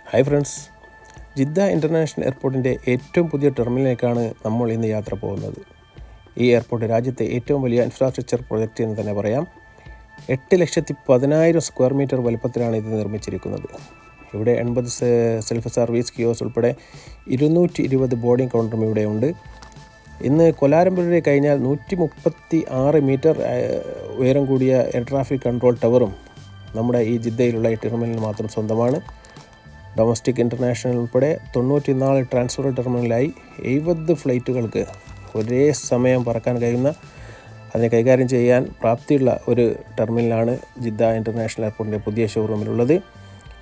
Hi friends, Jeddah international എയർപോർട്ടിൻ്റെ ഏറ്റവും പുതിയ ടെർമിനലിലേക്കാണ് നമ്മൾ ഇന്ന് യാത്ര പോകുന്നത്. ഈ എയർപോർട്ട് രാജ്യത്തെ ഏറ്റവും വലിയ ഇൻഫ്രാസ്ട്രക്ചർ പ്രൊജക്റ്റ് എന്ന് തന്നെ പറയാം. 8,10,000 സ്ക്വയർ മീറ്റർ വലുപ്പത്തിലാണ് ഇത് നിർമ്മിച്ചിരിക്കുന്നത്. ഇവിടെ 80 സെൽഫ് സർവീസ് കിയോസ് ഉൾപ്പെടെ 220 ബോർഡിംഗ് കൗണ്ടറും ഇവിടെയുണ്ട്. ഇന്ന് കൊലാലംപൂരിലെ കഴിഞ്ഞാൽ 136 മീറ്റർ ഉയരം കൂടിയ എയർ ട്രാഫിക് കൺട്രോൾ ടവറും നമ്മുടെ ഈ ജിദ്ദയിലുള്ള ഈ ടെർമിനലിന് മാത്രം സ്വന്തമാണ്. ഡൊമസ്റ്റിക് ഇൻ്റർനാഷണൽ ഉൾപ്പെടെ 94 ട്രാൻസ്ഫർ ടെർമിനലായി 70 ഫ്ലൈറ്റുകൾക്ക് ഒരേ സമയം പറക്കാൻ കഴിയുന്ന, അതിനെ കൈകാര്യം ചെയ്യാൻ പ്രാപ്തിയുള്ള ഒരു ടെർമിനലാണ് ജിദ്ദ ഇൻ്റർനാഷണൽ എയർപോർട്ടിൻ്റെ പുതിയ ഷോറൂമിലുള്ളത്.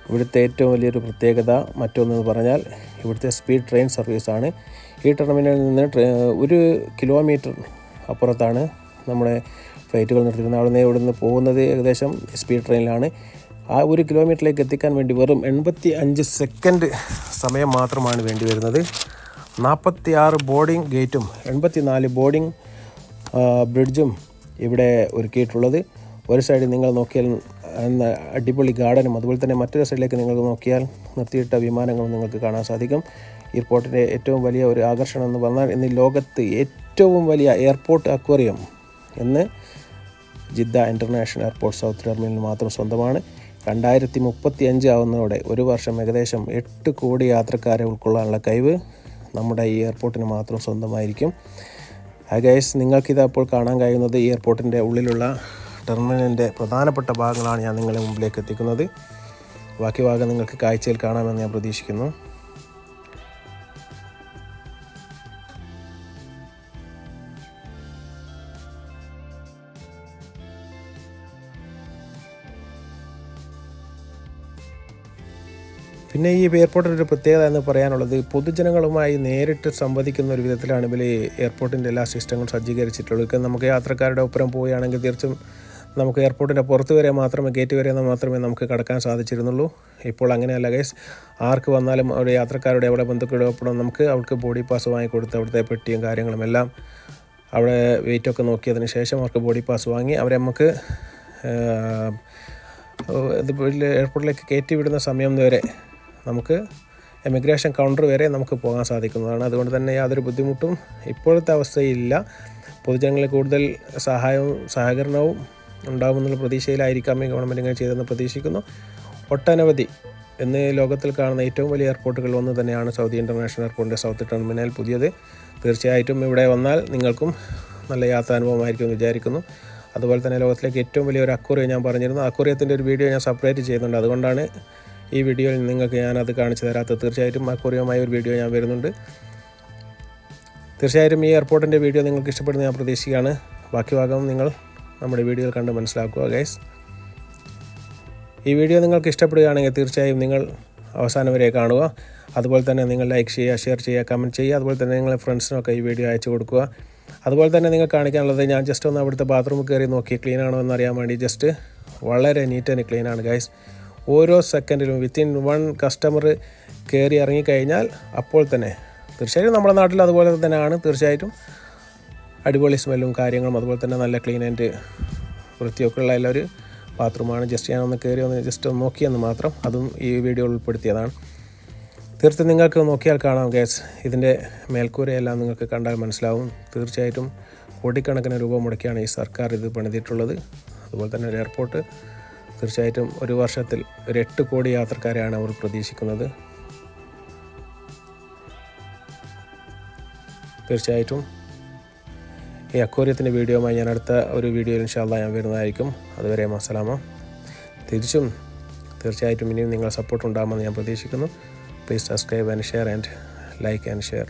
ഇവിടുത്തെ ഏറ്റവും വലിയൊരു പ്രത്യേകത മറ്റൊന്നെന്ന് പറഞ്ഞാൽ ഇവിടുത്തെ സ്പീഡ് ട്രെയിൻ സർവീസാണ്. ഈ ടെർമിനലിൽ നിന്ന് 1 കിലോമീറ്റർ അപ്പുറത്താണ് നമ്മുടെ ഫ്ലൈറ്റുകൾ നിർത്തിയിരുന്നത്. അവിടെ നിന്ന് ഇവിടുന്ന് പോകുന്നത് ഏകദേശം സ്പീഡ് ട്രെയിനിലാണ്. ആ 1 കിലോമീറ്ററിലേക്ക് എത്തിക്കാൻ വേണ്ടി വെറും 85 സെക്കൻഡ് സമയം മാത്രമാണ് വേണ്ടി വരുന്നത്. 46 ബോർഡിംഗ് ഗേറ്റും 84 ബോർഡിംഗ് ബ്രിഡ്ജും ഇവിടെ ഒരുക്കിയിട്ടുള്ളത്. ഒരു സൈഡിൽ നിങ്ങൾ നോക്കിയാൽ അടിപൊളി ഗാർഡനും, അതുപോലെ തന്നെ മറ്റൊരു സൈഡിലേക്ക് നിങ്ങൾ നോക്കിയാൽ നിർത്തിയിട്ട വിമാനങ്ങളും നിങ്ങൾക്ക് കാണാൻ സാധിക്കും. എയർപോർട്ടിൻ്റെ ഏറ്റവും വലിയ ഒരു ആകർഷണം എന്ന് പറഞ്ഞാൽ ഇന്ന് ലോകത്ത് ഏറ്റവും വലിയ എയർപോർട്ട് അക്വേറിയം എന്ന് Jeddah international airport south terminal മാത്രം സ്വന്തമാണ്. 2035 ആവുന്നതോടെ ഒരു വർഷം ഏകദേശം 8 കോടി യാത്രക്കാരെ ഉൾക്കൊള്ളാനുള്ള കഴിവ് നമ്മുടെ ഈ എയർപോർട്ടിന് മാത്രം സ്വന്തമായിരിക്കും. ഗൈസ്, നിങ്ങൾക്കിതപ്പോൾ കാണാൻ കഴിയുന്നത് ഈ എയർപോർട്ടിൻ്റെ ഉള്ളിലുള്ള ടെർമിനലിൻ്റെ പ്രധാനപ്പെട്ട ഭാഗങ്ങളാണ് ഞാൻ നിങ്ങളുടെ മുമ്പിലേക്ക് എത്തിക്കുന്നത്. ബാക്കി ഭാഗം നിങ്ങൾക്ക് കാഴ്ചയിൽ കാണാമെന്ന് ഞാൻ പ്രതീക്ഷിക്കുന്നു. പിന്നെ ഈ എയർപോർട്ടിൻ്റെ ഒരു പ്രത്യേകത എന്ന് പറയാനുള്ളത്, പൊതുജനങ്ങളുമായി നേരിട്ട് സംവദിക്കുന്ന ഒരു വിധത്തിലാണ് ഇവർ എയർപോർട്ടിൻ്റെ എല്ലാ സിസ്റ്റങ്ങളും സജ്ജീകരിച്ചിട്ടുള്ളത്. നമുക്ക് യാത്രക്കാരുടെ ഒപ്പം പോവുകയാണെങ്കിൽ തീർച്ചയായും നമുക്ക് എയർപോർട്ടിൻ്റെ പുറത്ത് വരെ മാത്രമേ, ഗേറ്റ് വരെ മാത്രമേ നമുക്ക് കടക്കാൻ സാധിച്ചിരുന്നുള്ളൂ. ഇപ്പോൾ അങ്ങനെയല്ല ഗൈസ്. ആർക്ക് വന്നാലും ഒരു യാത്രക്കാരുടെ അവിടെ ബന്ധുക്കളുടെ ഒപ്പം നമുക്ക് അവർക്ക് ബോഡി പാസ് വാങ്ങിക്കൊടുത്ത് അവിടുത്തെ പെട്ടിയും കാര്യങ്ങളും എല്ലാം അവിടെ വെയിറ്റൊക്കെ നോക്കിയതിന് ശേഷം അവർക്ക് ബോഡി പാസ് വാങ്ങി അവരെ നമുക്ക് എയർപോർട്ടിലേക്ക് കയറ്റി വിടുന്ന സമയം വരെ നമുക്ക് എമിഗ്രേഷൻ കൗണ്ടർ വരെ നമുക്ക് പോകാൻ സാധിക്കുന്നതാണ്. അതുകൊണ്ട് തന്നെ യാതൊരു ബുദ്ധിമുട്ടും ഇപ്പോഴത്തെ അവസ്ഥയില്ല. പൊതുജനങ്ങളിൽ കൂടുതൽ സഹകരണവും ഉണ്ടാകുമെന്നുള്ള പ്രതീക്ഷയിലായിരിക്കാം ഈ ഗവൺമെൻറ് ഇങ്ങനെ ചെയ്തെന്ന് പ്രതീക്ഷിക്കുന്നു. ഒട്ടനവധി ഇന്ന് ലോകത്തിൽ കാണുന്ന ഏറ്റവും വലിയ എയർപോർട്ടുകൾ ഒന്ന് തന്നെയാണ് സൗദി ഇൻ്റർനാഷണൽ എയർപോർട്ടിൻ്റെ സൗത്ത് ടെർമിനൽ പുതിയത്. തീർച്ചയായിട്ടും ഇവിടെ വന്നാൽ നിങ്ങൾക്കും നല്ല യാത്രാനുഭവമായിരിക്കും വിചാരിക്കുന്നു. അതുപോലെ തന്നെ ലോകത്തിലേക്ക് ഏറ്റവും വലിയൊരു അക്വേറിയം ഞാൻ പറഞ്ഞിരുന്നു. അക്വേറിയത്തിൻ്റെ ഒരു വീഡിയോ ഞാൻ സെപ്പറേറ്റ് ചെയ്യുന്നുണ്ട്. അതുകൊണ്ടാണ് ഈ വീഡിയോയിൽ നിങ്ങൾക്ക് ഞാനത് കാണിച്ചു തരാത്തത്. തീർച്ചയായിട്ടും അക്വേറിയമായ ഒരു വീഡിയോ ഞാൻ വരുന്നുണ്ട്. തീർച്ചയായിട്ടും ഈ എയർപോർട്ടിൻ്റെ വീഡിയോ നിങ്ങൾക്ക് ഇഷ്ടപ്പെടുന്ന ഞാൻ പ്രതീക്ഷിക്കുകയാണ്. ബാക്കി ഭാഗം നിങ്ങൾ നമ്മുടെ വീഡിയോയിൽ കണ്ട് മനസ്സിലാക്കുക ഗൈസ്. ഈ വീഡിയോ നിങ്ങൾക്ക് ഇഷ്ടപ്പെടുകയാണെങ്കിൽ തീർച്ചയായും നിങ്ങൾ അവസാനം വരെ കാണുക. അതുപോലെ തന്നെ നിങ്ങൾ ലൈക്ക് ചെയ്യുക, ഷെയർ ചെയ്യുക, കമൻറ്റ് ചെയ്യുക. അതുപോലെ തന്നെ നിങ്ങളുടെ ഫ്രണ്ട്സിനൊക്കെ ഈ വീഡിയോ അയച്ചു കൊടുക്കുക. അതുപോലെ തന്നെ നിങ്ങൾ കാണിക്കാനുള്ളത്, ഞാൻ ജസ്റ്റ് ഒന്ന് അവിടുത്തെ ബാത്റൂമിൽ കയറി നോക്കി ക്ലീൻ ആണോ എന്നറിയാൻ വേണ്ടി. ജസ്റ്റ് വളരെ നീറ്റ് ആൻഡ് ക്ലീൻ ആണ് ഗൈസ്. ഓരോ സെക്കൻഡിലും വിത്തിൻ 1 കസ്റ്റമർ കയറി ഇറങ്ങിക്കഴിഞ്ഞാൽ അപ്പോൾ തന്നെ, തീർച്ചയായിട്ടും നമ്മുടെ നാട്ടിൽ അതുപോലെ തന്നെയാണ്. തീർച്ചയായിട്ടും അടിപൊളി സ്മെല്ലും കാര്യങ്ങളും അതുപോലെ തന്നെ നല്ല ക്ലീൻ ആൻഡ് വൃത്തിയൊക്കെ ഉള്ള എല്ലാവരും ബാത്റൂമാണ്. ജസ്റ്റ് ഞാനൊന്ന് കയറി ജസ്റ്റ് ഒന്ന് നോക്കിയെന്ന് മാത്രം. അതും ഈ വീഡിയോ ഉൾപ്പെടുത്തിയതാണ്. തീർച്ചയായും നിങ്ങൾക്ക് നോക്കിയാൽ കാണാം ഗൈസ്. ഇതിൻ്റെ മേൽക്കൂരയെല്ലാം നിങ്ങൾക്ക് കണ്ടാൽ മനസ്സിലാവും. തീർച്ചയായിട്ടും കോടിക്കണക്കിന് രൂപ മുടക്കിയാണ് ഈ സർക്കാർ ഇത് പണിതിട്ടുള്ളത്. അതുപോലെ തന്നെ ഒരു എയർപോർട്ട് തീർച്ചയായിട്ടും ഒരു വർഷത്തിൽ 8 കോടി യാത്രക്കാരെയാണ് അവർ പ്രതീക്ഷിക്കുന്നത്. തീർച്ചയായിട്ടും ഈ അക്വേറിയത്തിൻ്റെ വീഡിയോയുമായി ഞാൻ അടുത്ത ഒരു വീഡിയോയിൽ ഇൻഷാ അല്ലാഹ് ഞാൻ വരുന്നതായിരിക്കും. അതുവരെ അസ്സലാമ. തീർച്ചയായിട്ടും ഇനിയും നിങ്ങളുടെ സപ്പോർട്ട് ഉണ്ടാകുമെന്ന് ഞാൻ പ്രതീക്ഷിക്കുന്നു. Please subscribe and share and like and share.